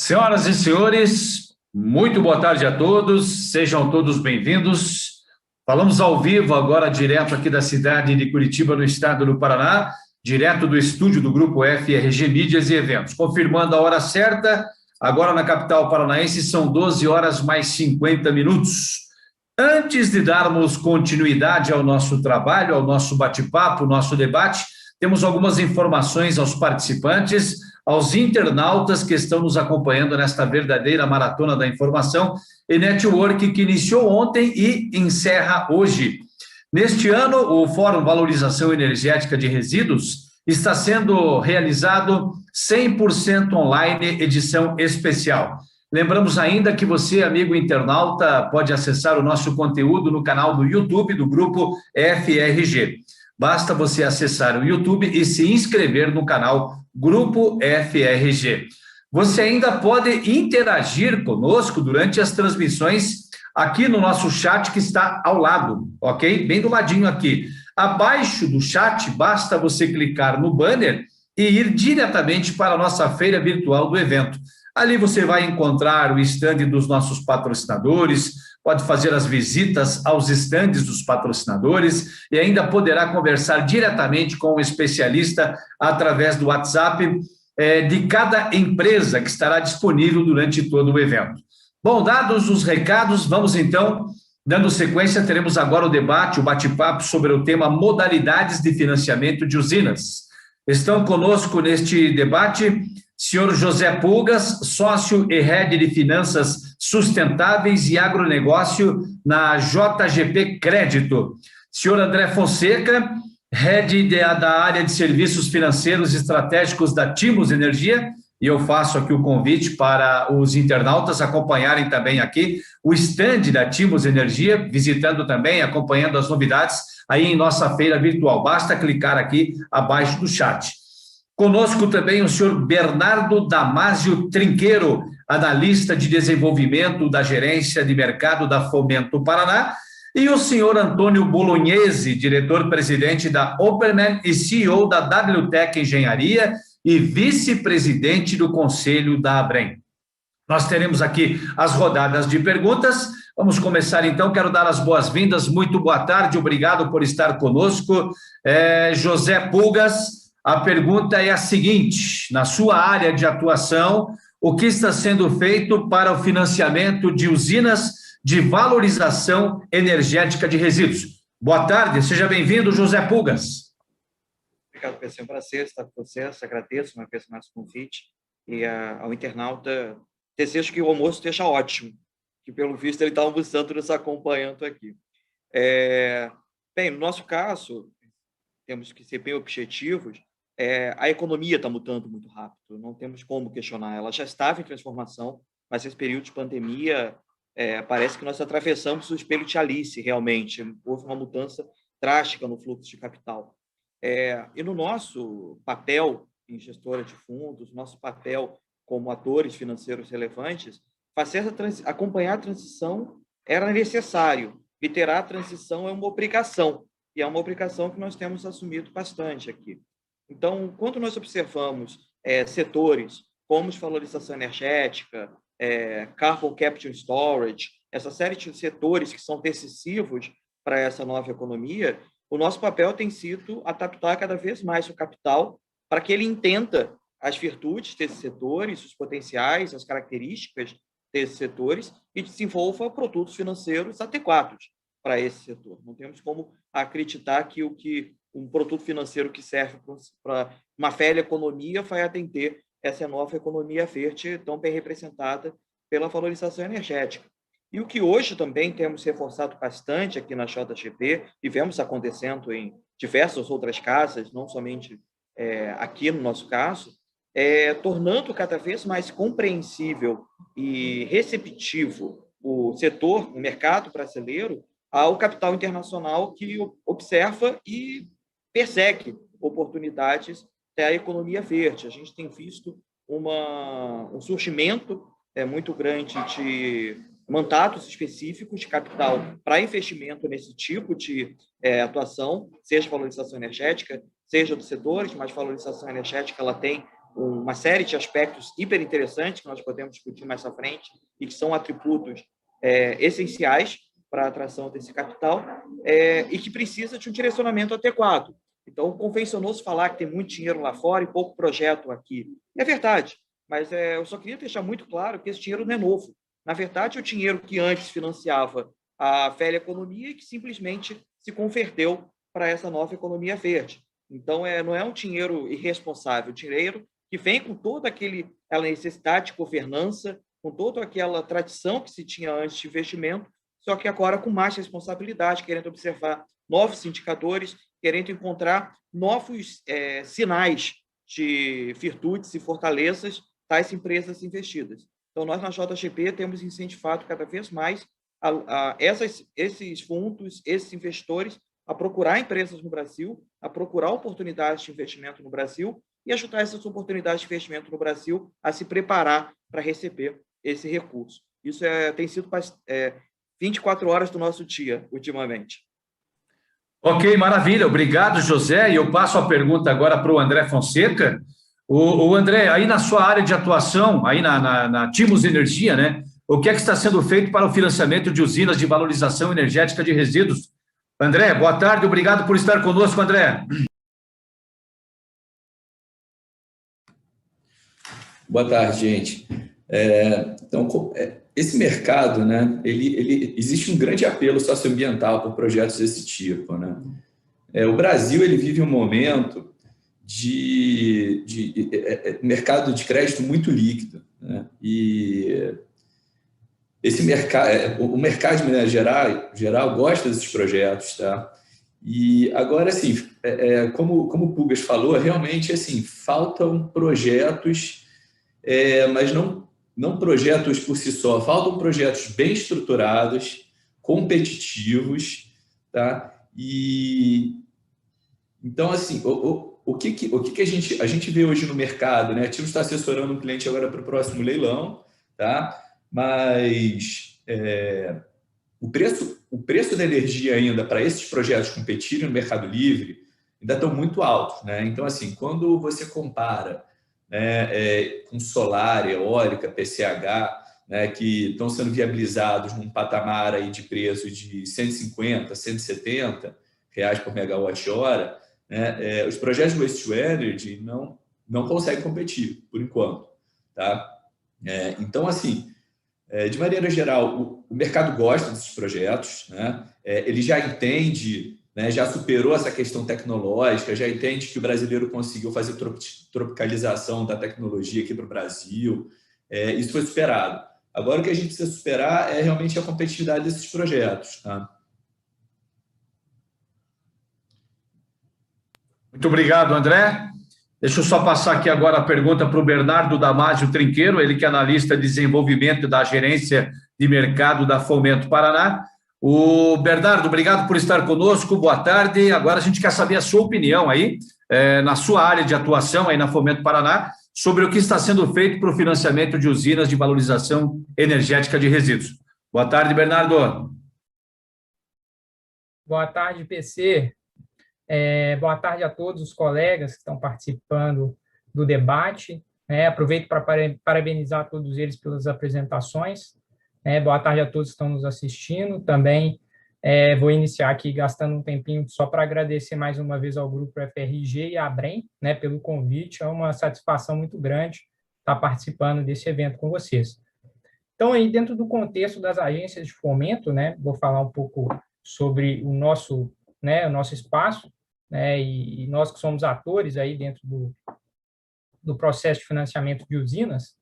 Senhoras e senhores, muito boa tarde a todos, sejam todos bem-vindos. Falamos ao vivo agora, direto aqui da cidade de Curitiba, no estado do Paraná, direto do estúdio do Grupo FRG Mídias e Eventos. Confirmando a hora certa, agora na capital paranaense são 12 horas mais 50 minutos. Antes de darmos continuidade ao nosso trabalho, ao nosso bate-papo, nosso debate, temos algumas informações aos participantes, aos internautas que estão nos acompanhando nesta verdadeira maratona da informação e network que iniciou ontem e encerra hoje. Neste ano, o Fórum Valorização Energética de Resíduos está sendo realizado 100% online, edição especial. Lembramos ainda que você, amigo internauta, pode acessar o nosso conteúdo no canal do YouTube do Grupo FRG. Basta você acessar o YouTube e se inscrever no canal Grupo FRG. Você ainda pode interagir conosco durante as transmissões aqui no nosso chat que está ao lado, ok? Bem do ladinho aqui. Abaixo do chat, basta você clicar no banner e ir diretamente para a nossa feira virtual do evento. Ali você vai encontrar o estande dos nossos patrocinadores, pode fazer as visitas aos estandes dos patrocinadores e ainda poderá conversar diretamente com o especialista através do WhatsApp de cada empresa que estará disponível durante todo o evento. Bom, dados os recados, vamos então, dando sequência, teremos agora o debate, o bate-papo sobre o tema modalidades de financiamento de usinas. Estão conosco neste debate senhor José Pulgas, sócio e head de Finanças Sustentáveis e Agronegócio na JGP Crédito. Senhor André Fonseca, head da área de Serviços Financeiros Estratégicos da Timos Energia, e eu faço aqui o convite para os internautas acompanharem também aqui o stand da Timos Energia, visitando também, acompanhando as novidades aí em nossa feira virtual. Basta clicar aqui abaixo do chat. Conosco também o senhor Bernardo Damásio Trinqueiro, analista de desenvolvimento da gerência de mercado da Fomento Paraná, e o senhor Antônio Bolognese, diretor-presidente da Operman e CEO da WTEC Engenharia e vice-presidente do Conselho da Abrem. Nós teremos aqui as rodadas de perguntas. Vamos começar então, quero dar as boas-vindas, muito boa tarde, obrigado por estar conosco. José Pulgas, a pergunta é a seguinte: na sua área de atuação, o que está sendo feito para o financiamento de usinas de valorização energética de resíduos? Boa tarde, seja bem-vindo, José Pulgas. Obrigado, PC, é um prazer estar com você, agradeço uma vez mais o convite, e ao internauta desejo que o almoço esteja ótimo, que pelo visto ele está almoçando nos acompanhando aqui. Bem, no nosso caso, temos que ser bem objetivos. A economia está mudando muito rápido, não temos como questionar. Ela já estava em transformação, mas esse período de pandemia parece que nós atravessamos o espelho de Alice, realmente. Houve uma mudança drástica no fluxo de capital. E no nosso papel em gestora de fundos, nosso papel como atores financeiros relevantes, acompanhar a transição era necessário. Liderar a transição é uma obrigação, e é uma obrigação que nós temos assumido bastante aqui. Então, quando nós observamos setores como valorização energética, carbon capture and storage, essa série de setores que são decisivos para essa nova economia, o nosso papel tem sido adaptar cada vez mais o capital para que ele entenda as virtudes desses setores, os potenciais, as características desses setores e desenvolva produtos financeiros adequados para esse setor. Não temos como acreditar que um produto financeiro que serve para uma velha economia vai atender essa nova economia verde tão bem representada pela valorização energética. E o que hoje também temos reforçado bastante aqui na JGP, e vemos acontecendo em diversas outras casas, não somente aqui no nosso caso, tornando cada vez mais compreensível e receptivo o setor, o mercado brasileiro, ao capital internacional que observa e persegue oportunidades da economia verde. A gente tem visto um surgimento muito grande de mandatos específicos de capital para investimento nesse tipo de atuação, seja valorização energética, seja dos setores, mas valorização energética ela tem uma série de aspectos hiper interessantes que nós podemos discutir mais à frente e que são atributos essenciais para a atração desse capital e que precisa de um direcionamento adequado. Então, convencionou-se falar que tem muito dinheiro lá fora e pouco projeto aqui. É verdade, mas eu só queria deixar muito claro que esse dinheiro não é novo. Na verdade, é o dinheiro que antes financiava a velha economia e que simplesmente se converteu para essa nova economia verde. Então, não é um dinheiro irresponsável, o dinheiro que vem com toda aquela necessidade de governança, com toda aquela tradição que se tinha antes de investimento, só que agora com mais responsabilidade, querendo observar novos indicadores, querendo encontrar novos sinais de virtudes e fortalezas tais empresas investidas. Então, nós na JGP temos incentivado cada vez mais esses fundos, esses investidores, a procurar empresas no Brasil, a procurar oportunidades de investimento no Brasil e ajudar essas oportunidades de investimento no Brasil a se preparar para receber esse recurso. Isso tem sido 24 horas do nosso dia, ultimamente. Ok, maravilha. Obrigado, José. E eu passo a pergunta agora para o André Fonseca. O André, aí na sua área de atuação, aí na Timos Energia, né? O que é que está sendo feito para o financiamento de usinas de valorização energética de resíduos? André, boa tarde. Obrigado por estar conosco, André. Boa tarde, gente. Então, esse mercado, né, existe um grande apelo socioambiental por projetos desse tipo, né? O Brasil ele vive um momento de mercado de crédito muito líquido, né? E esse mercado, o mercado de maneira geral gosta desses projetos, tá? E agora, assim, como o Pugas falou, realmente assim faltam projetos, mas não projetos por si só, faltam projetos bem estruturados, competitivos, tá? E então, assim, o que a gente vê hoje no mercado, né? A Timos está assessorando um cliente agora para o próximo leilão, tá? Mas o preço da energia ainda para esses projetos competirem no Mercado Livre ainda estão muito altos, né? Então, assim, quando você compara, né, com solar, eólica, PCH, né, que estão sendo viabilizados num patamar aí de preço de 150, 170 reais por megawatt-hora, né, os projetos de Waste to Energy não conseguem competir, por enquanto, tá? Então, assim, de maneira geral, o mercado gosta desses projetos, né? Ele já entende, né, já superou essa questão tecnológica, já entende que o brasileiro conseguiu fazer tropicalização da tecnologia aqui para o Brasil. Isso foi superado. Agora, o que a gente precisa superar é realmente a competitividade desses projetos, tá? Muito obrigado, André. Deixa eu só passar aqui agora a pergunta para o Bernardo Damasio Trinqueiro, ele que é analista de desenvolvimento da gerência de mercado da Fomento Paraná. O Bernardo, obrigado por estar conosco, boa tarde. Agora a gente quer saber a sua opinião aí, na sua área de atuação aí na Fomento Paraná, sobre o que está sendo feito para o financiamento de usinas de valorização energética de resíduos. Boa tarde, Bernardo. Boa tarde, PC. Boa tarde a todos os colegas que estão participando do debate. Aproveito para parabenizar todos eles pelas apresentações. Boa tarde a todos que estão nos assistindo. Também vou iniciar aqui gastando um tempinho só para agradecer mais uma vez ao Grupo FRG e à ABREM, pelo convite. É uma satisfação muito grande estar participando desse evento com vocês. Então, aí dentro do contexto das agências de fomento, vou falar um pouco sobre o nosso espaço, e nós que somos atores aí dentro do processo de financiamento de usinas.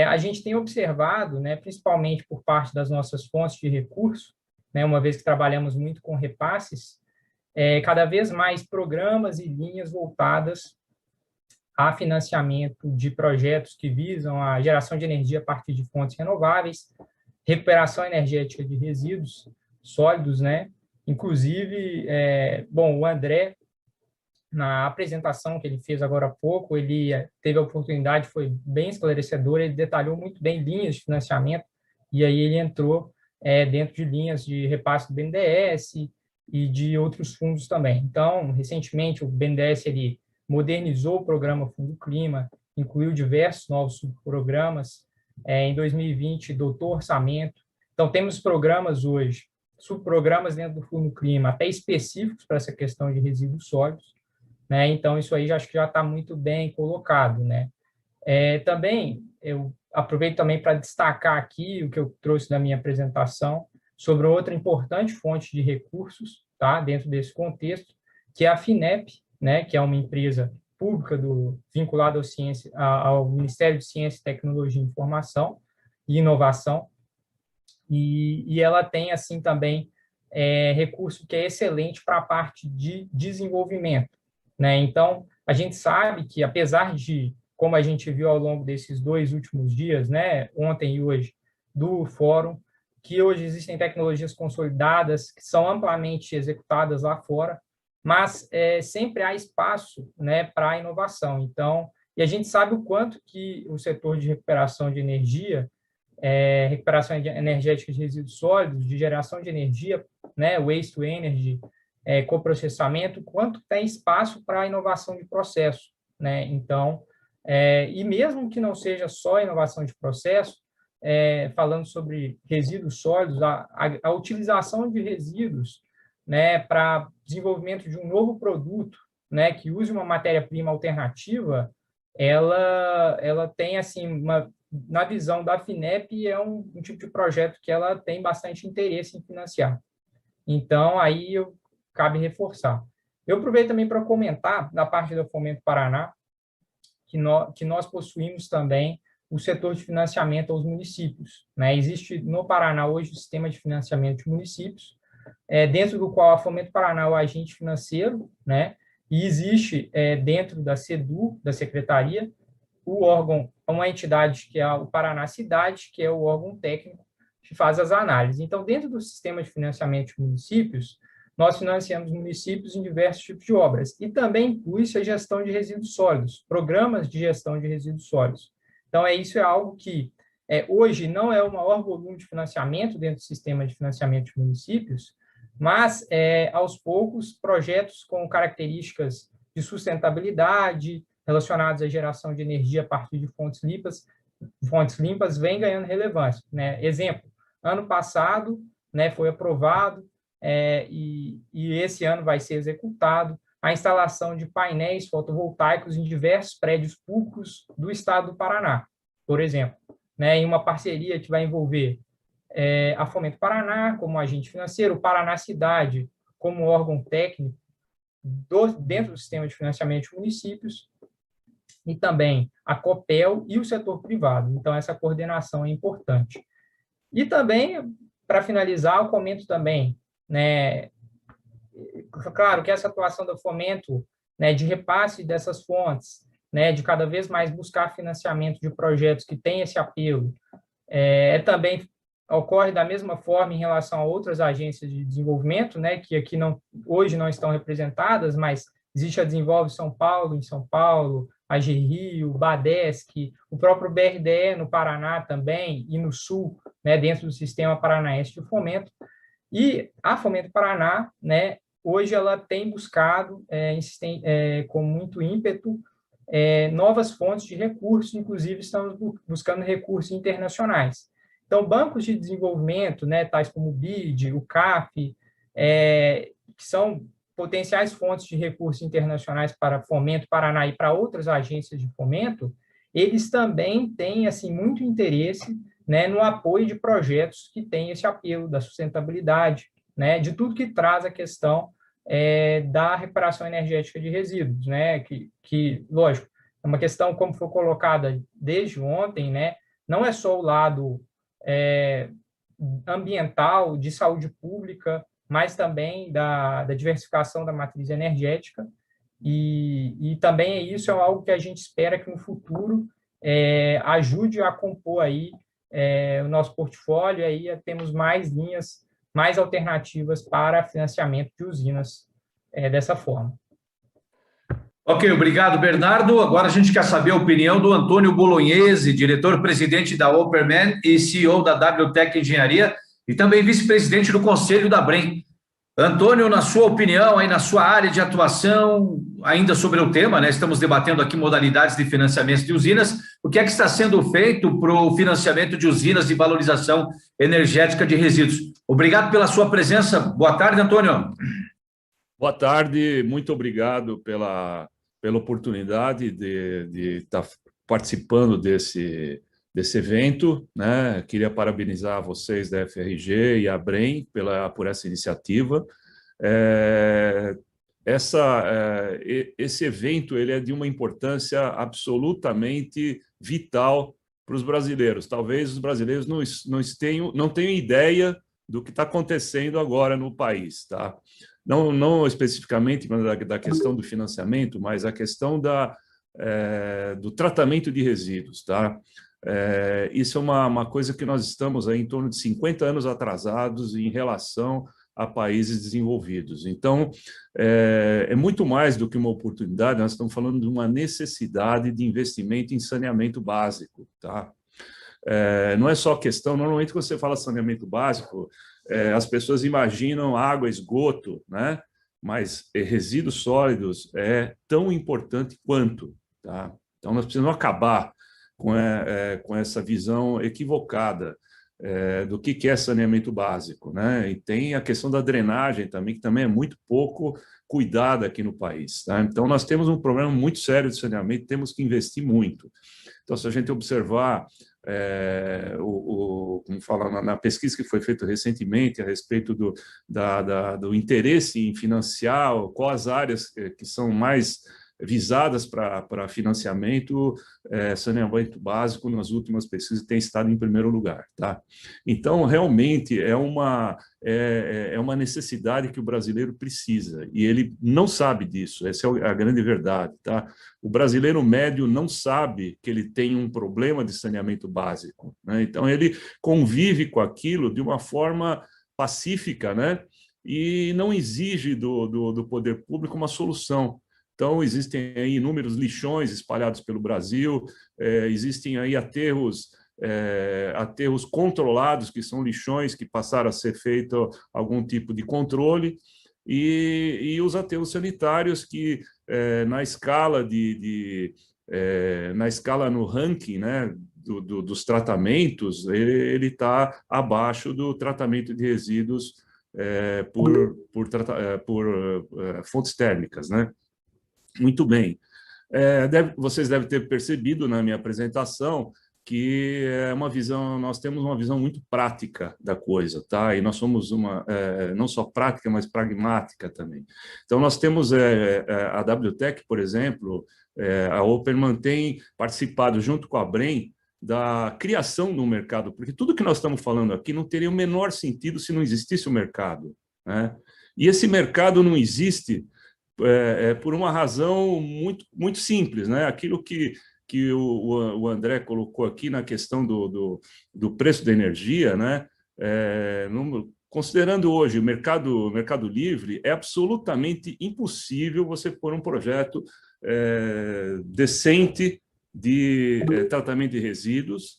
A gente tem observado, principalmente por parte das nossas fontes de recurso, uma vez que trabalhamos muito com repasses, cada vez mais programas e linhas voltadas a financiamento de projetos que visam a geração de energia a partir de fontes renováveis, recuperação energética de resíduos sólidos, Inclusive, o André, na apresentação que ele fez agora há pouco, ele teve a oportunidade, foi bem esclarecedor, ele detalhou muito bem linhas de financiamento, e aí ele entrou dentro de linhas de repasse do BNDES e de outros fundos também. Então, recentemente, o BNDES ele modernizou o programa Fundo Clima, incluiu diversos novos subprogramas. Em 2020, doutor orçamento. Então, temos programas hoje, subprogramas dentro do Fundo Clima, até específicos para essa questão de resíduos sólidos, né? Então, isso aí acho que já está muito bem colocado, né? Também, eu aproveito também para destacar aqui o que eu trouxe da minha apresentação sobre outra importante fonte de recursos, tá? Dentro desse contexto, que é a FINEP, né? Que é uma empresa pública vinculada ao Ministério de Ciência, Tecnologia, Informação e Inovação, e ela tem, assim, também recurso que é excelente para a parte de desenvolvimento, né? Então, a gente sabe que, apesar de, como a gente viu ao longo desses 2 últimos dias, né, ontem e hoje, do fórum, que hoje existem tecnologias consolidadas que são amplamente executadas lá fora, mas sempre há espaço, né, para a inovação. Então, e a gente sabe o quanto que o setor de recuperação de energia, recuperação energética de resíduos sólidos, de geração de energia, né, waste to energy, coprocessamento, quanto tem espaço para a inovação de processo, né? Então, e mesmo que não seja só inovação de processo, falando sobre resíduos sólidos, a utilização de resíduos, né, para desenvolvimento de um novo produto, né, que use uma matéria-prima alternativa, ela tem, assim, na visão da FINEP, é um tipo de projeto que ela tem bastante interesse em financiar. Então, aí cabe reforçar. Eu aproveito também para comentar, da parte do Fomento Paraná, que nós possuímos também o setor de financiamento aos municípios, né? Existe no Paraná hoje o sistema de financiamento de municípios, dentro do qual a Fomento Paraná é o agente financeiro, né? E existe dentro da SEDU, da Secretaria, o órgão, uma entidade que é o Paraná Cidade, que é o órgão técnico que faz as análises. Então, dentro do sistema de financiamento de municípios, nós financiamos municípios em diversos tipos de obras, e também inclui-se a gestão de resíduos sólidos, programas de gestão de resíduos sólidos. Então, isso é algo que hoje não é o maior volume de financiamento dentro do sistema de financiamento de municípios, mas, aos poucos, projetos com características de sustentabilidade relacionados à geração de energia a partir de fontes limpas vêm ganhando relevância, né? Exemplo, ano passado, né, foi aprovado e esse ano vai ser executado a instalação de painéis fotovoltaicos em diversos prédios públicos do estado do Paraná, por exemplo, né, em uma parceria que vai envolver a Fomento Paraná como agente financeiro, o Paraná Cidade como órgão técnico dentro do sistema de financiamento de municípios, e também a Copel e o setor privado. Então, essa coordenação é importante. E também, para finalizar, eu comento também, né, claro que essa atuação do Fomento, né, de repasse dessas fontes, né, de cada vez mais buscar financiamento de projetos que têm esse apelo, também ocorre da mesma forma em relação a outras agências de desenvolvimento, né, que aqui hoje não estão representadas, mas existe a Desenvolve São Paulo, em São Paulo, a GRIO, o BADESC, o próprio BRDE no Paraná também, e no Sul, né, dentro do Sistema Paranaense de Fomento. E a Fomento Paraná, né, hoje ela tem buscado, com muito ímpeto, novas fontes de recursos, inclusive estamos buscando recursos internacionais. Então, bancos de desenvolvimento, né, tais como o BID, o CAF, que são potenciais fontes de recursos internacionais para Fomento Paraná e para outras agências de fomento, eles também têm, assim, muito interesse, né, no apoio de projetos que têm esse apelo da sustentabilidade, né, de tudo que traz a questão da recuperação energética de resíduos, né, que, lógico, é uma questão, como foi colocada desde ontem, né, não é só o lado ambiental, de saúde pública, mas também da diversificação da matriz energética, e também isso é algo que a gente espera que no futuro ajude a compor aí o nosso portfólio, aí temos mais linhas, mais alternativas para financiamento de usinas dessa forma. Ok, obrigado, Bernardo. Agora a gente quer saber a opinião do Antônio Bolognese, diretor-presidente da Operman e CEO da WTEC Engenharia, e também vice-presidente do Conselho da BREM. Antônio, na sua opinião, aí na sua área de atuação, ainda sobre o tema, né? Estamos debatendo aqui modalidades de financiamento de usinas. O que é que está sendo feito para o financiamento de usinas de valorização energética de resíduos? Obrigado pela sua presença. Boa tarde, Antônio. Boa tarde, muito obrigado pela oportunidade de estar participando desse evento, né? Queria parabenizar vocês da FRG e a Abrem por essa iniciativa. Esse evento ele é de uma importância absolutamente vital para os brasileiros. Talvez os brasileiros não tenham ideia do que está acontecendo agora no país, tá? Não especificamente da questão do financiamento, mas a questão do tratamento de resíduos, tá? Isso é uma coisa que nós estamos aí em torno de 50 anos atrasados em relação a países desenvolvidos. Então, é muito mais do que uma oportunidade, nós estamos falando de uma necessidade de investimento em saneamento básico, tá? Não é só questão, normalmente quando você fala saneamento básico, as pessoas imaginam água, esgoto, né? Mas resíduos sólidos é tão importante quanto, tá? Então, nós precisamos acabar com essa visão equivocada do que é saneamento básico, né? E tem a questão da drenagem também, que também é muito pouco cuidada aqui no país, tá? Então, nós temos um problema muito sério de saneamento, temos que investir muito. Então, se a gente observar como fala na pesquisa que foi feita recentemente a respeito do interesse em financiar, quais áreas que são mais visadas para financiamento, saneamento básico, nas últimas pesquisas, tem estado em primeiro lugar, tá? Então, realmente, é uma necessidade que o brasileiro precisa, e ele não sabe disso, essa é a grande verdade, tá? O brasileiro médio não sabe que ele tem um problema de saneamento básico, né? Então, ele convive com aquilo de uma forma pacífica, né? E não exige do poder público uma solução. Então, existem aí inúmeros lixões espalhados pelo Brasil, existem aí aterros controlados, que são lixões que passaram a ser feito algum tipo de controle, e os aterros sanitários que, na escala no ranking, né, dos tratamentos, ele está abaixo do tratamento de resíduos por fontes térmicas, né? Muito bem. Vocês devem ter percebido na minha apresentação que nós temos uma visão muito prática da coisa, tá? E nós somos não só prática, mas pragmática também. Então, nós temos a WTEC, por exemplo, a Operman tem participado junto com a Abrem da criação do mercado, porque tudo que nós estamos falando aqui não teria o menor sentido se não existisse o mercado, né? E esse mercado não existe por uma razão muito, muito simples, né? Aquilo que o André colocou aqui na questão do preço da energia, né? Considerando hoje o mercado livre, é absolutamente impossível você pôr um projeto decente de tratamento de resíduos,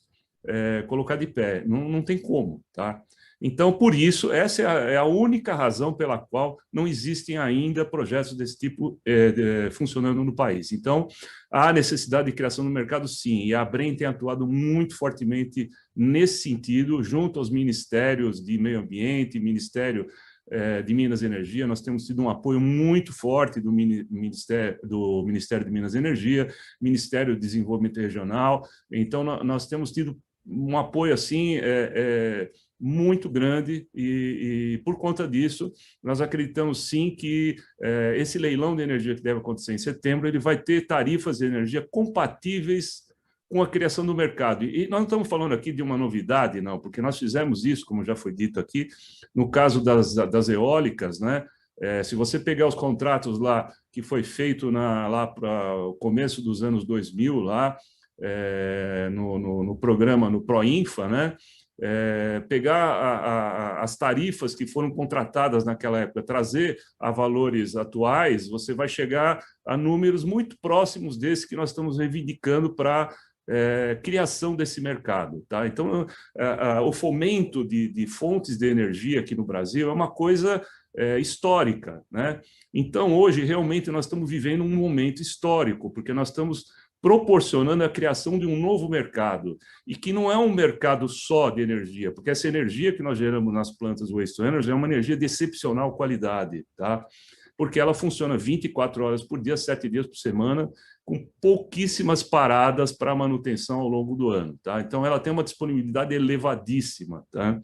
colocar de pé. Não tem como, tá? Então, por isso, essa é a única razão pela qual não existem ainda projetos desse tipo funcionando no país. Então, há necessidade de criação no mercado, sim, e a Abrem tem atuado muito fortemente nesse sentido, junto aos ministérios de meio ambiente, Ministério de Minas e Energia. Nós temos tido um apoio muito forte do Ministério de Minas e Energia, Ministério do Desenvolvimento Regional. Então, nós temos tido um apoio assim muito grande e por conta disso, nós acreditamos sim que esse leilão de energia que deve acontecer em setembro, ele vai ter tarifas de energia compatíveis com a criação do mercado. E nós não estamos falando aqui de uma novidade, não, porque nós fizemos isso, como já foi dito aqui, no caso das eólicas, né? Se você pegar os contratos lá que foi feito lá para o começo dos anos 2000, lá no programa, no Proinfa, né? Pegar as tarifas que foram contratadas naquela época, trazer a valores atuais, você vai chegar a números muito próximos desse que nós estamos reivindicando para criação desse mercado, tá? Então, o fomento de fontes de energia aqui no Brasil é uma coisa histórica, né? Então, hoje, realmente, nós estamos vivendo um momento histórico, porque nós estamos proporcionando a criação de um novo mercado, e que não é um mercado só de energia, porque essa energia que nós geramos nas plantas Waste to Energy é uma energia de excepcional qualidade, tá? Porque ela funciona 24 horas por dia, 7 dias por semana, com pouquíssimas paradas para manutenção ao longo do ano, tá? Então, ela tem uma disponibilidade elevadíssima, tá?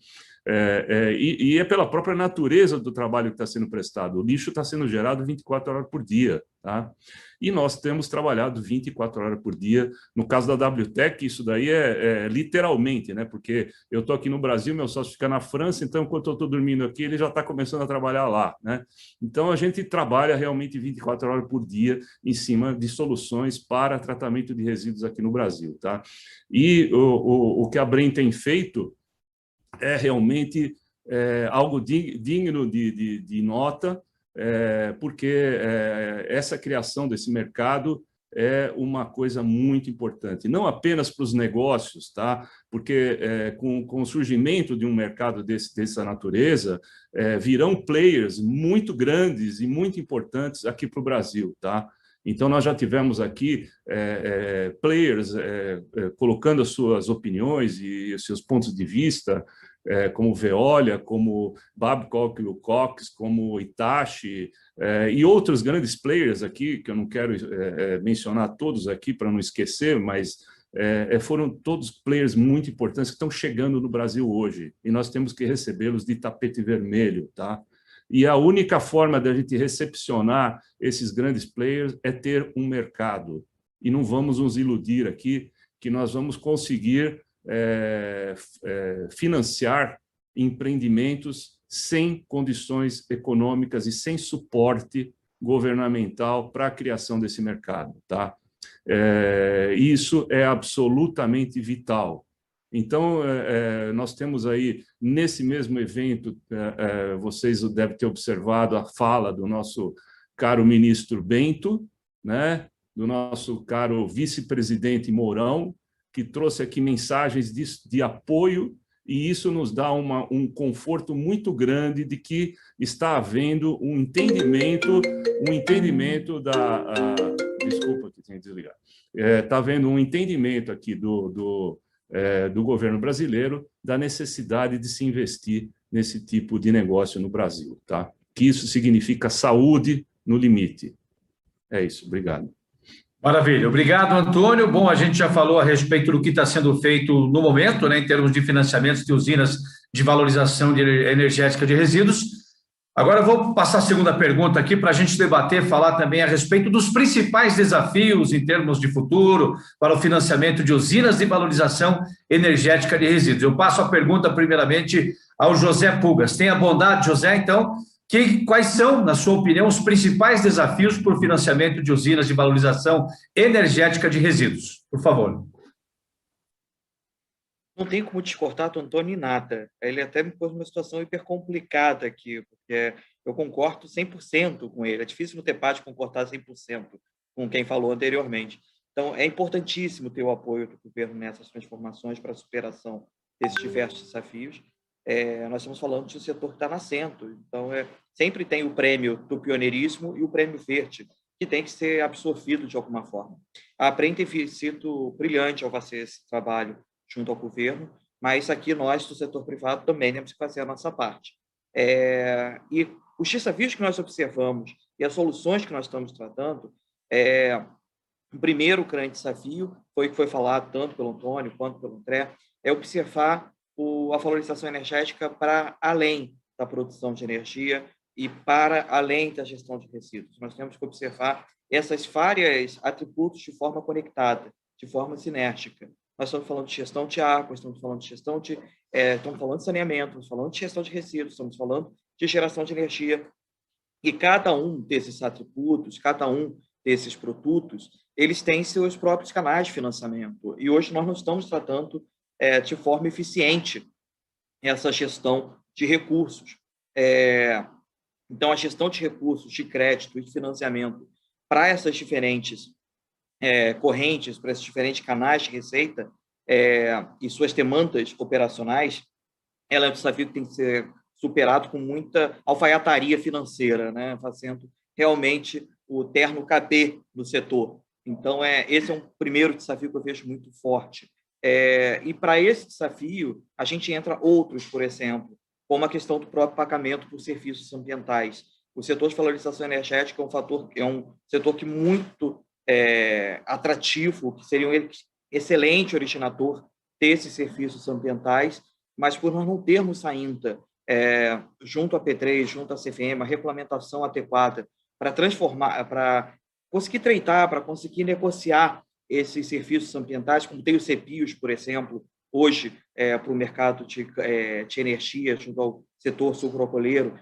E é pela própria natureza do trabalho que está sendo prestado. O lixo está sendo gerado 24 horas por dia, tá? E nós temos trabalhado 24 horas por dia. No caso da WTEC, isso daí é literalmente, né? Porque eu estou aqui no Brasil, meu sócio fica na França, então, enquanto eu estou dormindo aqui, ele já está começando a trabalhar lá, né? Então, a gente trabalha realmente 24 horas por dia em cima de soluções para tratamento de resíduos aqui no Brasil, tá? E o que a Bren tem feito é realmente algo digno de nota, porque essa criação desse mercado é uma coisa muito importante, não apenas para os negócios, tá? Porque com o surgimento de um mercado dessa natureza, virão players muito grandes e muito importantes aqui para o Brasil, tá? Então, nós já tivemos aqui players colocando as suas opiniões e os seus pontos de vista, como Veolia, como Babcock & Wilcox, como Hitachi, e outros grandes players aqui, que eu não quero mencionar todos aqui para não esquecer, mas foram todos players muito importantes que estão chegando no Brasil hoje, e nós temos que recebê-los de tapete vermelho, tá? E a única forma da gente recepcionar esses grandes players é ter um mercado. E não vamos nos iludir aqui que nós vamos conseguir financiar empreendimentos sem condições econômicas e sem suporte governamental para a criação desse mercado, tá? Isso é absolutamente vital. Então, nós temos aí, nesse mesmo evento, vocês devem ter observado a fala do nosso caro ministro Bento, né? Do nosso caro vice-presidente Mourão, que trouxe aqui mensagens de apoio, e isso nos dá um conforto muito grande de que está havendo um entendimento desculpa, que tinha que desligar. Está havendo um entendimento aqui do governo brasileiro da necessidade de se investir nesse tipo de negócio no Brasil, tá? Que isso significa saúde no limite. É isso, obrigado. Maravilha, obrigado, Antônio. Bom, a gente já falou a respeito do que está sendo feito no momento, né, em termos de financiamentos de usinas de valorização energética de resíduos. Agora eu vou passar a segunda pergunta aqui para a gente debater, falar também a respeito dos principais desafios em termos de futuro para o financiamento de usinas de valorização energética de resíduos. Eu passo a pergunta primeiramente ao José Pugas. Tenha bondade, José, então, quais são, na sua opinião, os principais desafios para o financiamento de usinas de valorização energética de resíduos? Por favor. Não tem como descortar do Antônio nada. Ele até me pôs numa situação hiper complicada aqui, porque eu concordo 100% com ele. É difícil no debate concordar 100% com quem falou anteriormente. Então, é importantíssimo ter o apoio do governo nessas transformações para a superação desses diversos desafios. Nós estamos falando de um setor que está nascendo. Então, sempre tem o prêmio do pioneirismo e o prêmio verde, que tem que ser absorvido de alguma forma. A Bren tem sido brilhante ao fazer esse trabalho junto ao governo, mas aqui nós, do setor privado, também temos que fazer a nossa parte. E os desafios que nós observamos e as soluções que nós estamos tratando, o primeiro grande desafio foi que foi falado tanto pelo Antônio quanto pelo André, é observar a valorização energética para além da produção de energia e para além da gestão de resíduos. Nós temos que observar essas várias atributos de forma conectada, de forma sinérgica. Nós estamos falando de gestão de água, estamos falando de estamos falando de saneamento, estamos falando de gestão de resíduos, estamos falando de geração de energia. E cada um desses atributos, cada um desses produtos, eles têm seus próprios canais de financiamento. E hoje nós não estamos tratando de forma eficiente essa gestão de recursos. Então, a gestão de recursos, de crédito e de financiamento para essas diferentes correntes, para esses diferentes canais de receita e suas demandas operacionais, ela é um desafio que tem que ser superado com muita alfaiataria financeira, né? Fazendo realmente o terno caber no setor. Então, esse é um primeiro desafio que eu vejo muito forte. E para esse desafio, a gente entra outros, por exemplo, como a questão do próprio pagamento por serviços ambientais. O setor de valorização energética é um setor que muito atrativo, que seria um excelente originador desses serviços ambientais, mas por nós não termos ainda, junto à P3, junto à CFM, a regulamentação adequada para transformar, para conseguir treinar, para conseguir negociar esses serviços ambientais, como tem os CEPIOs, por exemplo, hoje, para o mercado de energia, junto ao setor sucroalcooleiro,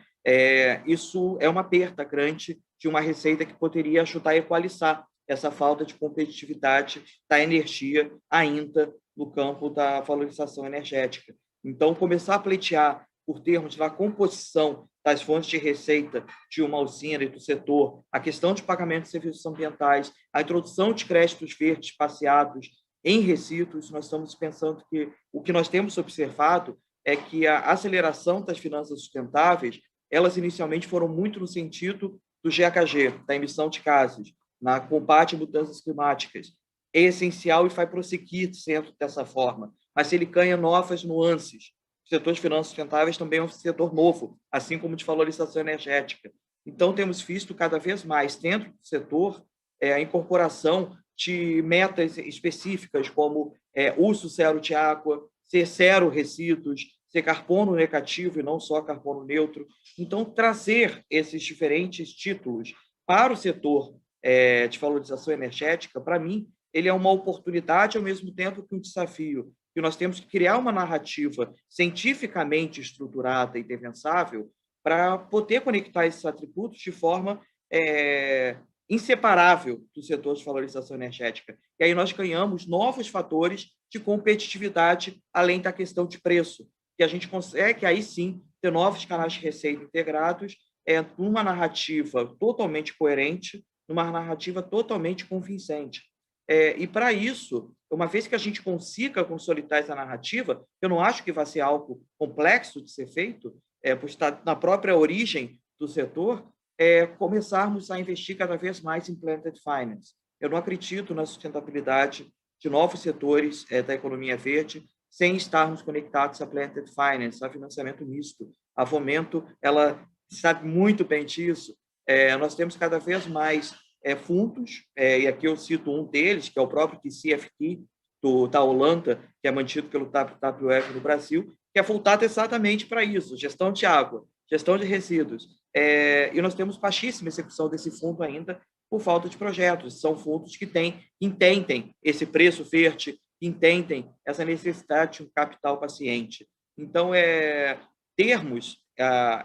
isso é uma perda grande de uma receita que poderia ajudar a equalizar essa falta de competitividade da energia ainda no campo da valorização energética. Então, começar a pleitear por termos da composição das fontes de receita de uma usina e do setor, a questão de pagamento de serviços ambientais, a introdução de créditos verdes passeados em resíduos, nós estamos pensando que o que nós temos observado é que a aceleração das finanças sustentáveis, elas inicialmente foram muito no sentido do GHG, da emissão de gases, na combate a mudanças climáticas. É essencial e vai prosseguir sendo dessa forma, mas ele ganha novas nuances. O setor de finanças sustentáveis também é um setor novo, assim como de valorização energética. Então, temos visto cada vez mais, dentro do setor, a incorporação de metas específicas, como uso zero de água, ser zero resíduos, ser carbono negativo e não só carbono neutro. Então, trazer esses diferentes títulos para o setor de valorização energética, para mim, ele é uma oportunidade, ao mesmo tempo que um desafio. E nós temos que criar uma narrativa cientificamente estruturada e defensável para poder conectar esses atributos de forma inseparável do setor de valorização energética. E aí nós ganhamos novos fatores de competitividade, além da questão de preço, que a gente consegue, aí sim, ter novos canais de receita integrados, numa narrativa totalmente coerente, numa narrativa totalmente convincente. E, para isso, uma vez que a gente consiga consolidar essa narrativa, eu não acho que vai ser algo complexo de ser feito, por estar na própria origem do setor, começarmos a investir cada vez mais em Planted Finance. Eu não acredito na sustentabilidade de novos setores da economia verde sem estarmos conectados a Planted Finance, a financiamento misto. A Fomento, ela sabe muito bem disso. Nós temos cada vez mais fundos, e aqui eu cito um deles, que é o próprio TCFD, da Holanda, que é mantido pelo WWF no Brasil, que é voltado exatamente para isso, gestão de água, gestão de resíduos. E nós temos baixíssima execução desse fundo ainda por falta de projetos. São fundos que entendem esse preço verde, entendem essa necessidade de um capital paciente. Então, termos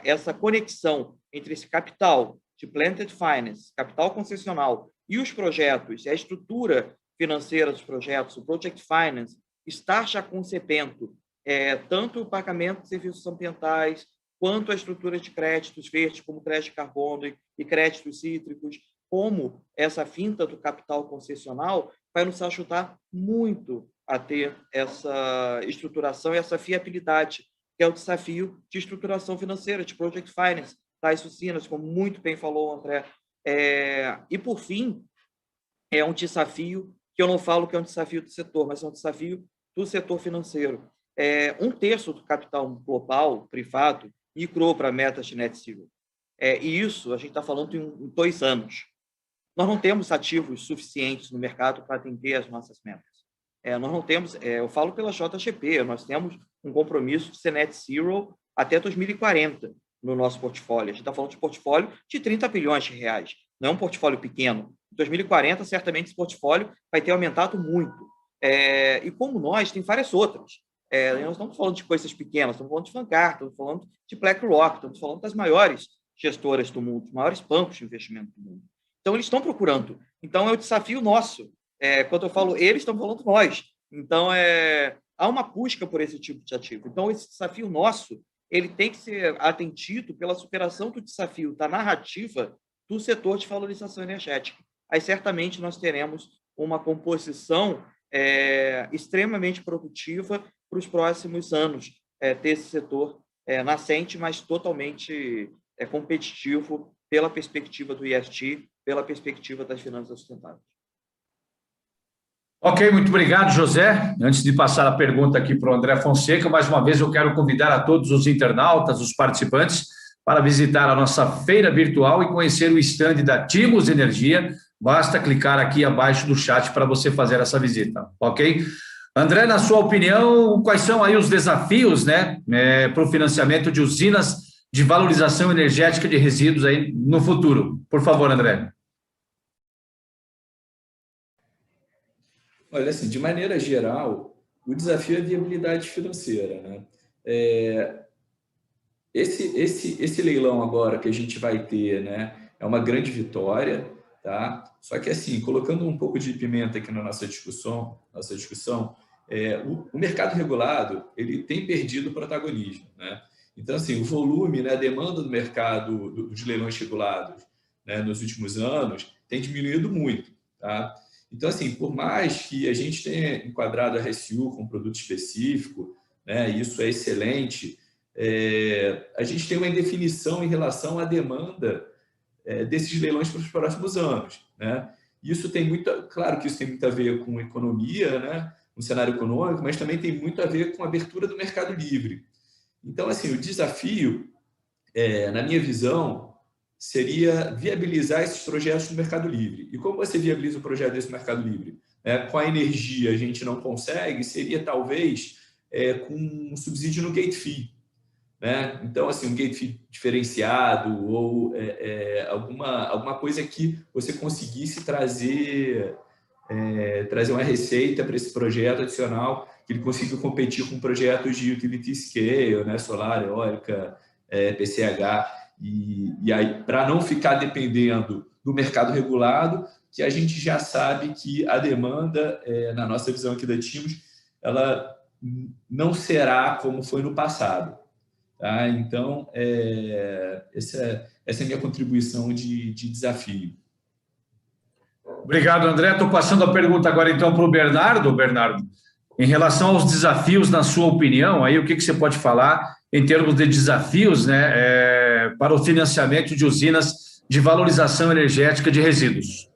essa conexão entre esse capital de Planted Finance, capital concessional, e os projetos, a estrutura financeira dos projetos, o Project Finance, estar já concebendo tanto o pagamento de serviços ambientais, quanto a estrutura de créditos verdes, como crédito de carbono e créditos cítricos, como essa finta do capital concessional, vai nos ajudar muito a ter essa estruturação e essa fiabilidade, que é o desafio de estruturação financeira, de Project Finance, tais usinas, como muito bem falou o André. E, por fim, é um desafio que eu não falo que é um desafio do setor, mas é um desafio do setor financeiro. 1/3 do capital global, privado, migrou para metas de net zero. E isso a gente está falando em 2 anos. Nós não temos ativos suficientes no mercado para atender as nossas metas. Nós não temos, eu falo pela JGP, nós temos um compromisso de ser net zero até 2040 no nosso portfólio. A gente está falando de portfólio de 30 bilhões de reais. Não é um portfólio pequeno. Em 2040, certamente, esse portfólio vai ter aumentado muito. E como nós, tem várias outras. Nós não estamos falando de coisas pequenas, estamos falando de Vanguard, estamos falando de BlackRock, estamos falando das maiores gestoras do mundo, dos maiores bancos de investimento do mundo. Então, eles estão procurando. Então, é um desafio nosso. Quando eu falo eles, estão falando nós. Então, há uma busca por esse tipo de ativo. Então, esse desafio nosso, ele tem que ser atendido pela superação do desafio da narrativa do setor de valorização energética. Aí, certamente, nós teremos uma composição extremamente produtiva para os próximos anos desse setor nascente, mas totalmente competitivo pela perspectiva do ESG, pela perspectiva das finanças sustentáveis. Ok, muito obrigado, José. Antes de passar a pergunta aqui para o André Fonseca, mais uma vez eu quero convidar a todos os internautas, os participantes, para visitar a nossa feira virtual e conhecer o estande da Timos Energia. Basta clicar aqui abaixo do chat para você fazer essa visita, ok? André, na sua opinião, quais são aí os desafios, né, para o financiamento de usinas de valorização energética de resíduos aí no futuro? Por favor, André. Olha, assim, de maneira geral, o desafio é a viabilidade financeira, né? Esse leilão agora que a gente vai ter, né, é uma grande vitória, tá? Só que, assim, colocando um pouco de pimenta aqui na nossa discussão, o mercado regulado, ele tem perdido protagonismo, né? Então, assim, o volume, né, a demanda do mercado dos leilões regulados, né, nos últimos anos tem diminuído muito, tá? Então, assim, por mais que a gente tenha enquadrado a RSU com um produto específico, né, isso é excelente, a gente tem uma indefinição em relação à demanda desses leilões para os próximos anos, né? Isso tem claro que isso tem muito a ver com economia, né, um cenário econômico, mas também tem muito a ver com a abertura do mercado livre. Então, assim, o desafio, na minha visão, seria viabilizar esses projetos no mercado livre. E como você viabiliza um projeto desse mercado livre? Com a energia a gente não consegue, seria talvez com um subsídio no gate fee, né? Então, assim, um gate fee diferenciado ou alguma coisa que você conseguisse trazer uma receita para esse projeto adicional, que ele consiga competir com projetos de utility scale, né? Solar, eólica, PCH, e aí, para não ficar dependendo do mercado regulado, que a gente já sabe que a demanda, na nossa visão aqui da Timos, ela não será como foi no passado. Tá? Então, essa é a minha contribuição de desafio. Obrigado, André. Estou passando a pergunta agora, então, para o Bernardo. Bernardo, em relação aos desafios, na sua opinião, aí, o que você pode falar em termos de desafios, né, para o financiamento de usinas de valorização energética de resíduos?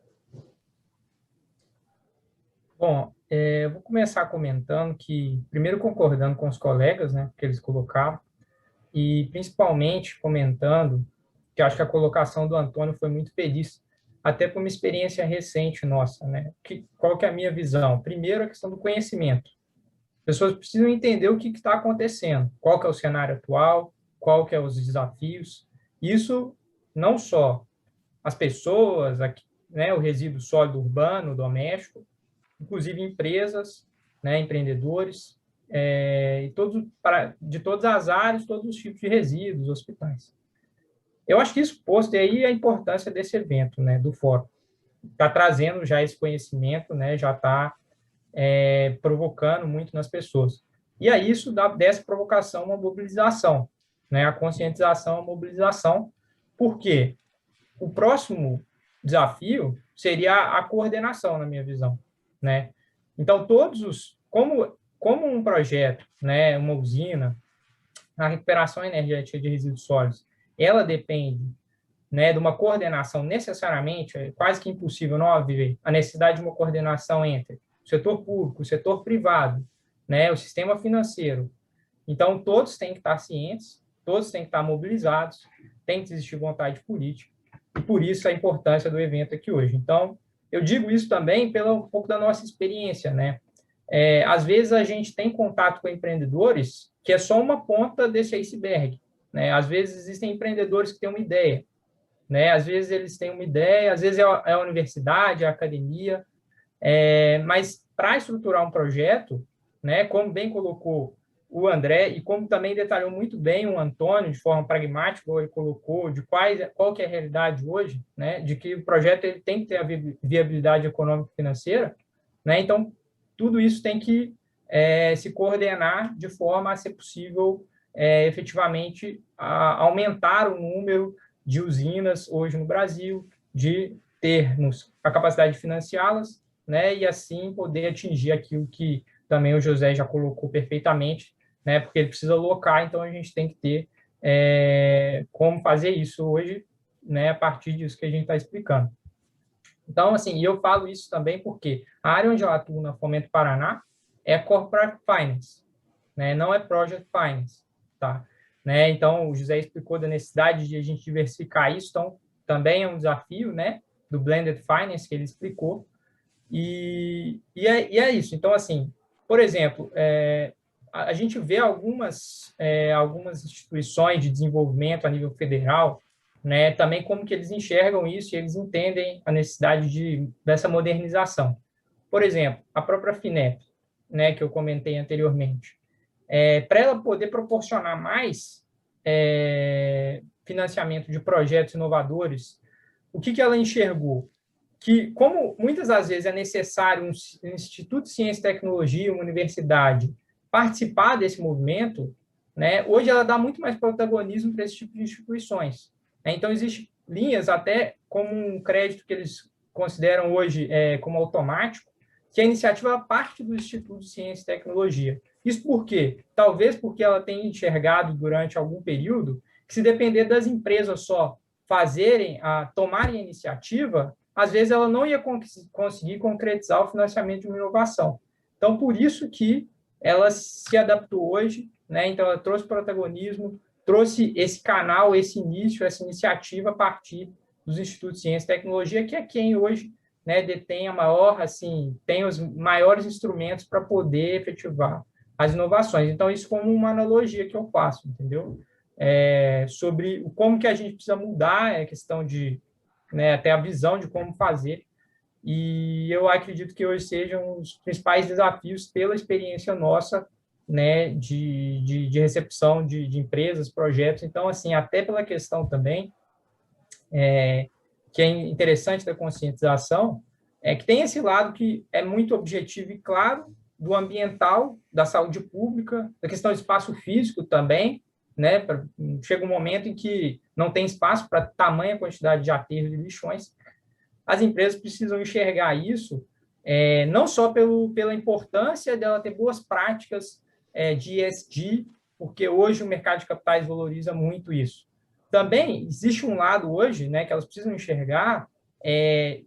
Bom, eu vou começar comentando que, primeiro concordando com os colegas, né, que eles colocaram, e principalmente comentando que acho que a colocação do Antônio foi muito feliz, até por uma experiência recente nossa, né? Qual que é a minha visão? Primeiro, a questão do conhecimento. As pessoas precisam entender o que está acontecendo, qual que é o cenário atual, qual que é os desafios. Isso não só as pessoas, né, o resíduo sólido urbano, doméstico, inclusive empresas, né, empreendedores, de todas as áreas, todos os tipos de resíduos, hospitais. Eu acho que isso posto, e aí a importância desse evento, né, do fórum. Está trazendo já esse conhecimento, né, já está provocando muito nas pessoas. E aí isso dá dessa provocação uma mobilização, né, a conscientização, a mobilização, porque o próximo desafio seria a coordenação, na minha visão, né? Então, como um projeto, né, uma usina, a recuperação energética de resíduos sólidos, ela depende, né, de uma coordenação necessariamente, é quase que impossível não haver a necessidade de uma coordenação entre o setor público, o setor privado, né, o sistema financeiro. Então, todos têm que estar cientes, todos têm que estar mobilizados, tem que existir vontade política, e por isso a importância do evento aqui hoje. Então, eu digo isso também pelo um pouco da nossa experiência, né? Às vezes a gente tem contato com empreendedores que é só uma ponta desse iceberg, né? Às vezes existem empreendedores que têm uma ideia, né? Às vezes eles têm uma ideia, às vezes é a universidade, a academia, mas para estruturar um projeto, né? Como bem colocou o André e como também detalhou muito bem o Antônio de forma pragmática, ele colocou de qual que é a realidade hoje, né? De que o projeto ele tem que ter a viabilidade econômica e financeira, né? Então tudo isso tem que se coordenar de forma a ser possível efetivamente aumentar o número de usinas hoje no Brasil, de termos a capacidade de financiá-las, né, e assim poder atingir aquilo que também o José já colocou perfeitamente, né? Porque ele precisa alocar, então a gente tem que ter como fazer isso hoje, né? A partir disso que a gente está explicando. Então, assim, eu falo isso também porque a área onde eu atuo na Fomento Paraná é Corporate Finance, né? Não é Project Finance, tá? Né? Então, o José explicou da necessidade de a gente diversificar isso, então também é um desafio, né? Do Blended Finance que ele explicou. E é isso. Então, assim, por exemplo, a gente vê algumas instituições de desenvolvimento a nível federal, né, também como que eles enxergam isso e eles entendem a necessidade dessa modernização. Por exemplo, a própria FINEP, né, que eu comentei anteriormente, para ela poder proporcionar mais financiamento de projetos inovadores, o que ela enxergou? Que, como muitas das vezes é necessário um instituto de ciência e tecnologia, uma universidade, participar desse movimento, né, hoje ela dá muito mais protagonismo para esse tipo de instituições. Então, existem linhas até como um crédito que eles consideram hoje como automático, que a iniciativa parte do Instituto de Ciência e Tecnologia. Isso por quê? Talvez porque ela tenha enxergado durante algum período que, se depender das empresas só tomarem a iniciativa, às vezes ela não ia conseguir concretizar o financiamento de uma inovação. Então, por isso que ela se adaptou hoje, né? Então, ela trouxe protagonismo, trouxe esse canal, esse início, essa iniciativa a partir dos institutos de ciência e tecnologia, que é quem hoje, né, detém tem os maiores instrumentos para poder efetivar as inovações. Então, isso como uma analogia que eu faço, entendeu? Sobre como que a gente precisa mudar a questão de, né, até a visão de como fazer. E eu acredito que hoje sejam os principais desafios pela experiência nossa, né, de recepção de empresas, projetos. Então, assim, até pela questão também, que é interessante da conscientização, que tem esse lado que é muito objetivo e claro, do ambiental, da saúde pública, da questão do espaço físico também, né? Chega um momento em que não tem espaço para tamanha quantidade de aterros e lixões. As empresas precisam enxergar isso, não só pela importância dela ter boas práticas de ESG, porque hoje o mercado de capitais valoriza muito isso. Também existe um lado hoje, né, que elas precisam enxergar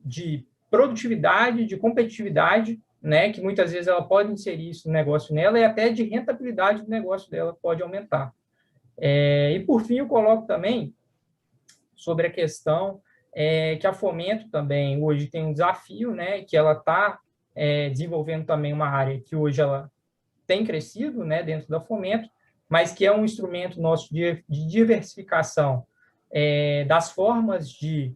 de produtividade, de competitividade, né, que muitas vezes ela pode inserir isso no negócio nela, e até de rentabilidade do negócio dela pode aumentar. E, por fim, eu coloco também sobre a questão que a Fomento também hoje tem um desafio, né, que ela está desenvolvendo também uma área que hoje ela tem crescido, né, dentro da Fomento, mas que é um instrumento nosso de diversificação das formas de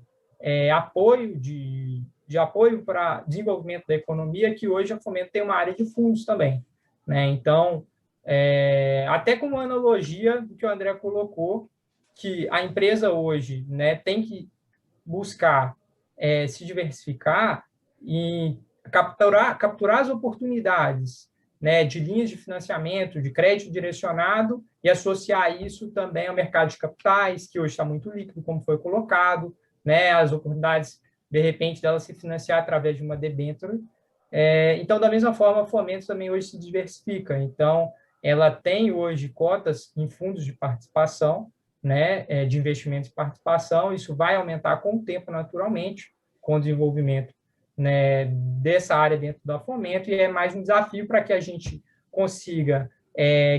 apoio, de apoio para desenvolvimento da economia, que hoje a Fomento tem uma área de fundos também, né? Então, até como analogia do que o André colocou, que a empresa hoje, né, tem que buscar se diversificar e capturar as oportunidades, né, de linhas de financiamento, de crédito direcionado, e associar isso também ao mercado de capitais, que hoje está muito líquido, como foi colocado, né, as oportunidades, de repente, dela se financiar através de uma debênture. Então, da mesma forma, a Fomento também hoje se diversifica. Então, ela tem hoje cotas em fundos de participação, né, de investimentos e participação. Isso vai aumentar com o tempo, naturalmente, com o desenvolvimento, né, dessa área dentro da Fomento, e é mais um desafio para que a gente consiga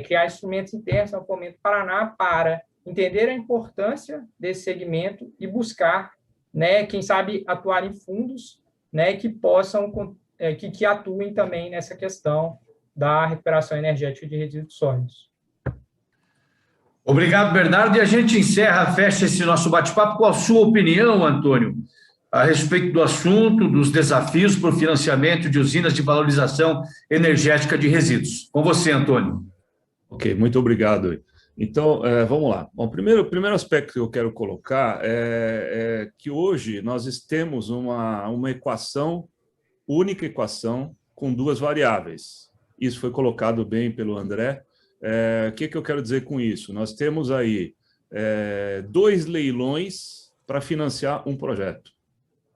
criar instrumentos internos no Fomento Paraná para entender a importância desse segmento e buscar, né, quem sabe, atuar em fundos, né, que possam, que atuem também nessa questão da recuperação energética de resíduos sólidos. Obrigado, Bernardo. E a gente fecha esse nosso bate-papo com a sua opinião, Antônio, a respeito do assunto, dos desafios para o financiamento de usinas de valorização energética de resíduos. Com você, Antônio. Ok, muito obrigado. Então, vamos lá. Bom, o primeiro aspecto que eu quero colocar é que hoje nós temos uma equação, única equação, com duas variáveis. Isso foi colocado bem pelo André. O que eu quero dizer com isso? Nós temos aí 2 leilões para financiar um projeto.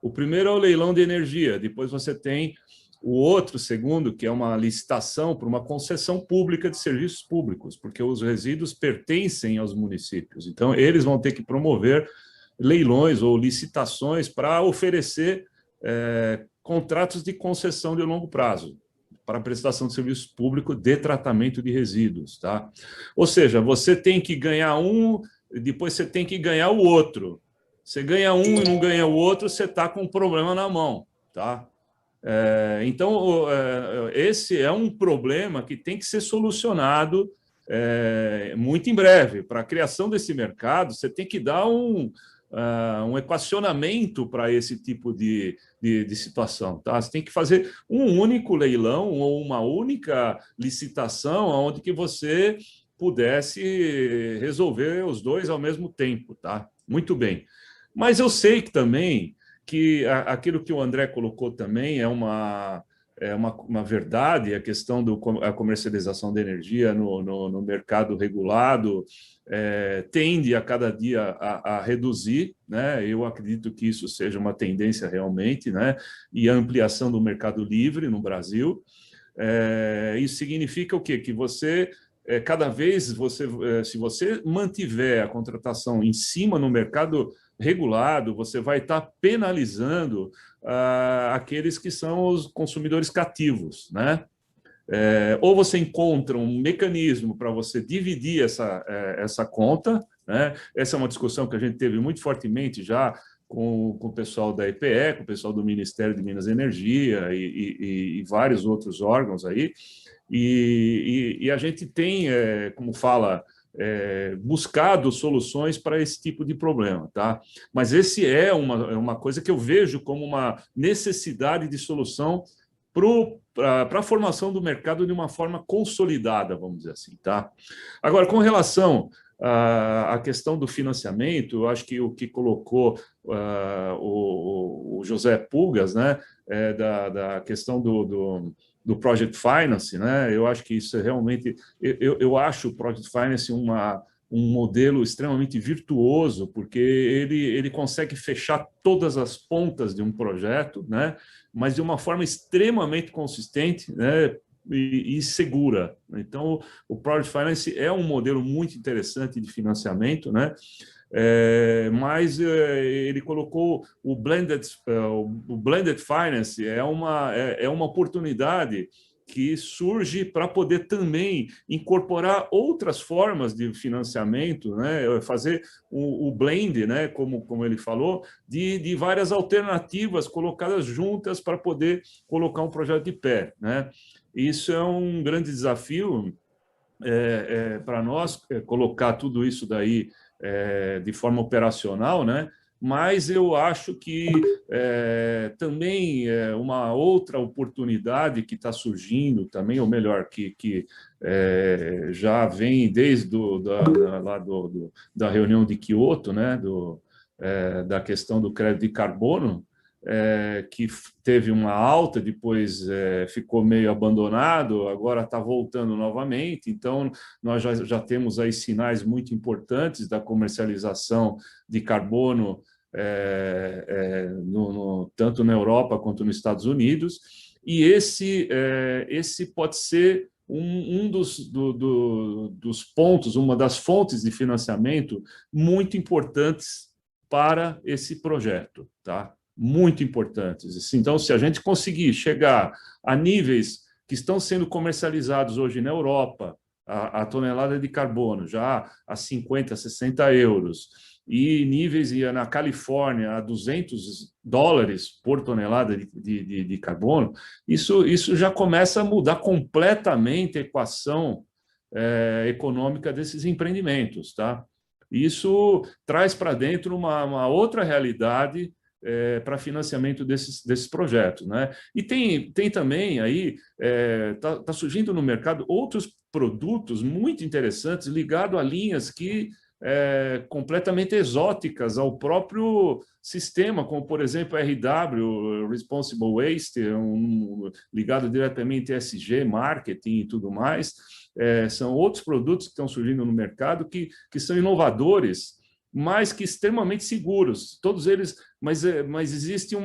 O primeiro é o leilão de energia, depois você tem O outro, segundo, que é uma licitação para uma concessão pública de serviços públicos, porque os resíduos pertencem aos municípios. Então, eles vão ter que promover leilões ou licitações para oferecer contratos de concessão de longo prazo para a prestação de serviço público de tratamento de resíduos. Tá? Ou seja, você tem que ganhar um, depois você tem que ganhar o outro. Você ganha um e não ganha o outro, você está com um problema na mão. Tá? Então, esse é um problema que tem que ser solucionado muito em breve. Para a criação desse mercado, você tem que dar um equacionamento para esse tipo de situação. Tá? Você tem que fazer um único leilão ou uma única licitação onde que você pudesse resolver os dois ao mesmo tempo. Tá? Muito bem. Mas eu sei que também que aquilo que o André colocou também é uma verdade, a questão da comercialização da energia no mercado regulado tende a cada dia a reduzir, né? Eu acredito que isso seja uma tendência realmente, né? E a ampliação do mercado livre no Brasil. Isso significa o quê? Que você cada vez se você mantiver a contratação em cima no mercado regulado, você vai estar penalizando aqueles que são os consumidores cativos, né? Ou você encontra um mecanismo para você dividir essa conta, né? Essa é uma discussão que a gente teve muito fortemente já com o pessoal da EPE, com o pessoal do Ministério de Minas e Energia e vários outros órgãos aí, e a gente tem, como fala, buscado soluções para esse tipo de problema, tá? Mas esse é uma coisa que eu vejo como uma necessidade de solução para a formação do mercado de uma forma consolidada, vamos dizer assim, tá? Agora, com relação à questão do financiamento, eu acho que o que colocou o José Pulgas, né, da questão do Project Finance, né? Eu acho que isso é realmente... Eu acho o Project Finance um modelo extremamente virtuoso, porque ele consegue fechar todas as pontas de um projeto, né? Mas de uma forma extremamente consistente, né? E segura. Então, o Project Finance é um modelo muito interessante de financiamento, né? Mas ele colocou o Blended Finance, é uma oportunidade que surge para poder também incorporar outras formas de financiamento, né? Fazer o blend, né? Como ele falou, de várias alternativas colocadas juntas para poder colocar um projeto de pé, né? Isso é um grande desafio para nós, colocar tudo isso daí de forma operacional, né? Mas eu acho que também uma outra oportunidade que está surgindo também, ou melhor, que já vem desde da reunião de Kyoto, né? Da questão do crédito de carbono, que teve uma alta, depois ficou meio abandonado, agora está voltando novamente. Então, nós já temos aí sinais muito importantes da comercialização de carbono, tanto na Europa quanto nos Estados Unidos, e esse pode ser um dos pontos, uma das fontes de financiamento muito importantes para esse projeto, tá? Muito importantes. Então, se a gente conseguir chegar a níveis que estão sendo comercializados hoje na Europa, a tonelada de carbono já a 50, 60 euros, e níveis na Califórnia a $200 por tonelada de carbono, isso já começa a mudar completamente a equação econômica desses empreendimentos, tá? Isso traz para dentro uma outra realidade para financiamento desses projetos, né? E tem também aí, tá surgindo no mercado outros produtos muito interessantes ligados a linhas que completamente exóticas ao próprio sistema, como, por exemplo, RW, Responsible Waste, ligado diretamente a ESG, marketing e tudo mais. São outros produtos que estão surgindo no mercado que são inovadores mas que extremamente seguros. Todos eles, mas existe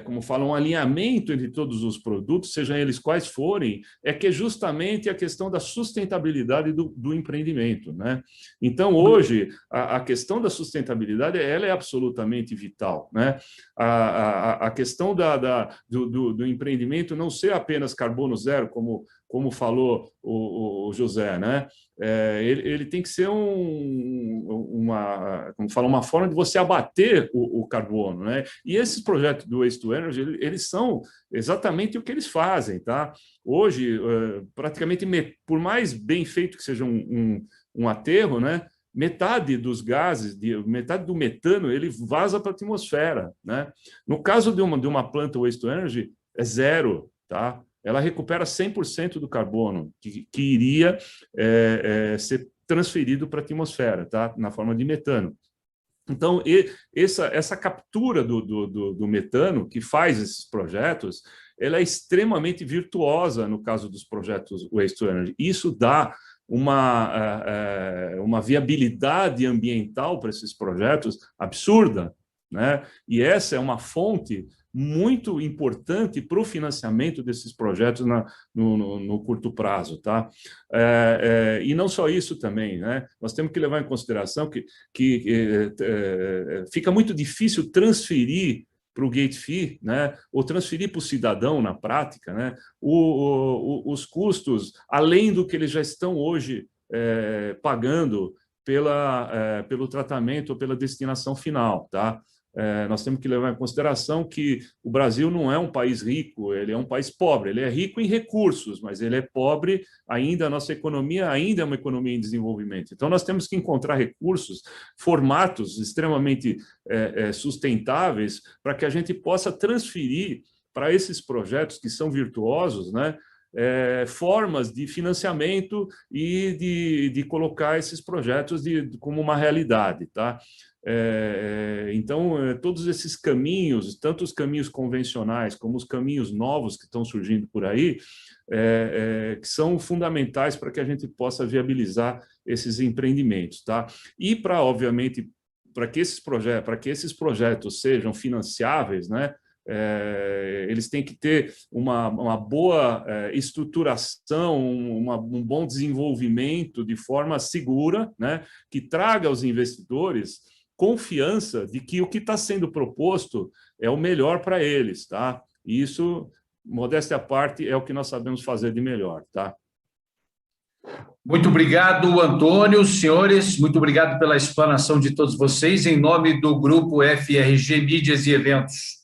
como falam, um alinhamento entre todos os produtos, sejam eles quais forem, que é justamente a questão da sustentabilidade do empreendimento, né? Então, hoje, a questão da sustentabilidade ela é absolutamente vital, né? A questão do empreendimento não ser apenas carbono zero, como falou o José, né? Ele tem que ser uma forma de você abater o carbono, né? E esses projetos do Waste to Energy, eles são exatamente o que eles fazem, tá? Hoje, praticamente, por mais bem feito que seja um aterro, né? Metade dos gases, metade do metano, ele vaza para a atmosfera, né? No caso de uma planta Waste to Energy, é zero, tá? Ela recupera 100% do carbono que iria ser transferido para a atmosfera, tá? Na forma de metano. Então, essa captura do metano que faz esses projetos, ela é extremamente virtuosa no caso dos projetos Waste to Energy. Isso dá uma viabilidade ambiental para esses projetos absurda, né? E essa é uma fonte muito importante para o financiamento desses projetos no curto prazo, tá? E não só isso também, né? Nós temos que levar em consideração que fica muito difícil transferir para o gate fee, né? Ou transferir para o cidadão na prática, né? Os custos, além do que eles já estão hoje pagando pelo tratamento ou pela destinação final, tá? Nós temos que levar em consideração que o Brasil não é um país rico, ele é um país pobre, ele é rico em recursos, mas ele é pobre ainda, a nossa economia ainda é uma economia em desenvolvimento. Então, nós temos que encontrar recursos, formatos extremamente sustentáveis para que a gente possa transferir para esses projetos que são virtuosos, né, formas de financiamento e de colocar esses projetos como uma realidade, tá? Então, todos esses caminhos, tanto os caminhos convencionais como os caminhos novos que estão surgindo por aí, que são fundamentais para que a gente possa viabilizar esses empreendimentos, tá? E obviamente, para que esses projetos sejam financiáveis, né? Eles têm que ter uma boa estruturação, um bom desenvolvimento de forma segura, né? Que traga aos investidores confiança de que o que está sendo proposto é o melhor para eles, tá? E isso, modéstia à parte, é o que nós sabemos fazer de melhor, tá? Muito obrigado, Antônio, senhores, muito obrigado pela explanação de todos vocês. Em nome do Grupo FRG Mídias e Eventos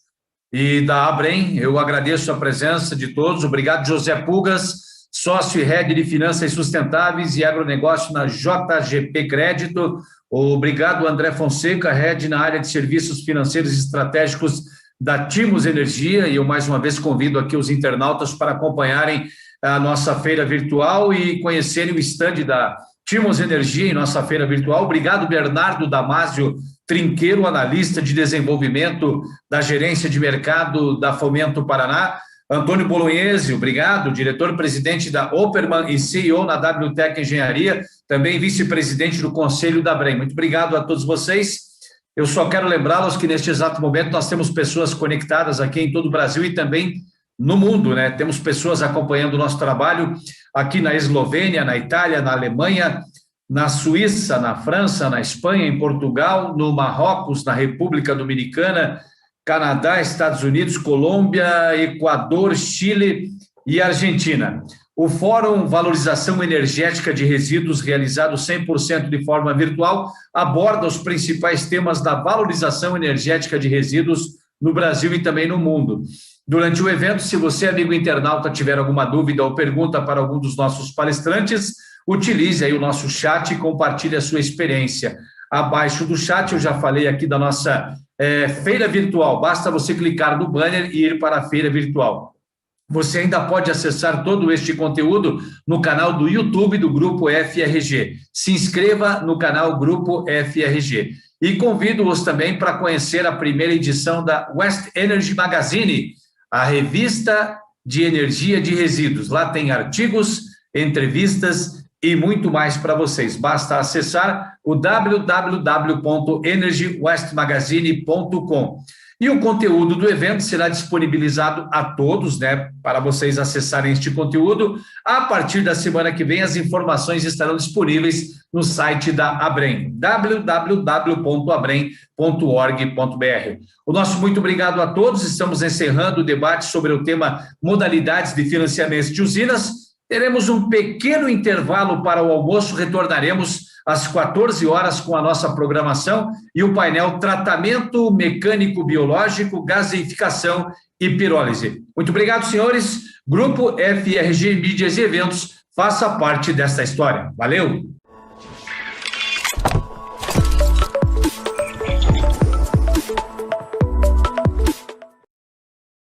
e da Abrem, eu agradeço a presença de todos. Obrigado, José Pugas, sócio e head de Finanças Sustentáveis e Agronegócio na JGP Crédito. Obrigado, André Fonseca, head na área de Serviços Financeiros Estratégicos da Timos Energia. E eu, mais uma vez, convido aqui os internautas para acompanharem a nossa feira virtual e conhecerem o stand da Timos Energia em nossa feira virtual. Obrigado, Bernardo Damasio Trinqueiro, analista de desenvolvimento da Gerência de Mercado da Fomento Paraná. Antônio Bolognese, obrigado, diretor-presidente da Operman e CEO na WTEC Engenharia, também vice-presidente do Conselho da Abrem. Muito obrigado a todos vocês. Eu só quero lembrá-los que neste exato momento nós temos pessoas conectadas aqui em todo o Brasil e também no mundo, né? Temos pessoas acompanhando o nosso trabalho aqui na Eslovênia, na Itália, na Alemanha, na Suíça, na França, na Espanha, em Portugal, no Marrocos, na República Dominicana, Canadá, Estados Unidos, Colômbia, Equador, Chile e Argentina. O Fórum Valorização Energética de Resíduos, realizado 100% de forma virtual, aborda os principais temas da valorização energética de resíduos no Brasil e também no mundo. Durante o evento, se você, amigo internauta, tiver alguma dúvida ou pergunta para algum dos nossos palestrantes, utilize aí o nosso chat e compartilhe a sua experiência. Abaixo do chat, eu já falei aqui da nossa feira virtual, basta você clicar no banner e ir para a feira virtual. Você ainda pode acessar todo este conteúdo no canal do YouTube do Grupo FRG. Se inscreva no canal Grupo FRG. E convido-os também para conhecer a primeira edição da West Energy Magazine, a revista de energia de resíduos. Lá tem artigos, entrevistas e muito mais para vocês. Basta acessar o www.energywestmagazine.com. E o conteúdo do evento será disponibilizado a todos, né, para vocês acessarem este conteúdo. A partir da semana que vem, as informações estarão disponíveis no site da Abrem, www.abrem.org.br. O nosso muito obrigado a todos. Estamos encerrando o debate sobre o tema modalidades de financiamento de usinas. Teremos um pequeno intervalo para o almoço, retornaremos às 14 horas com a nossa programação e o painel Tratamento Mecânico Biológico, Gaseificação e Pirólise. Muito obrigado, senhores. Grupo FRG Mídias e Eventos, faça parte desta história. Valeu!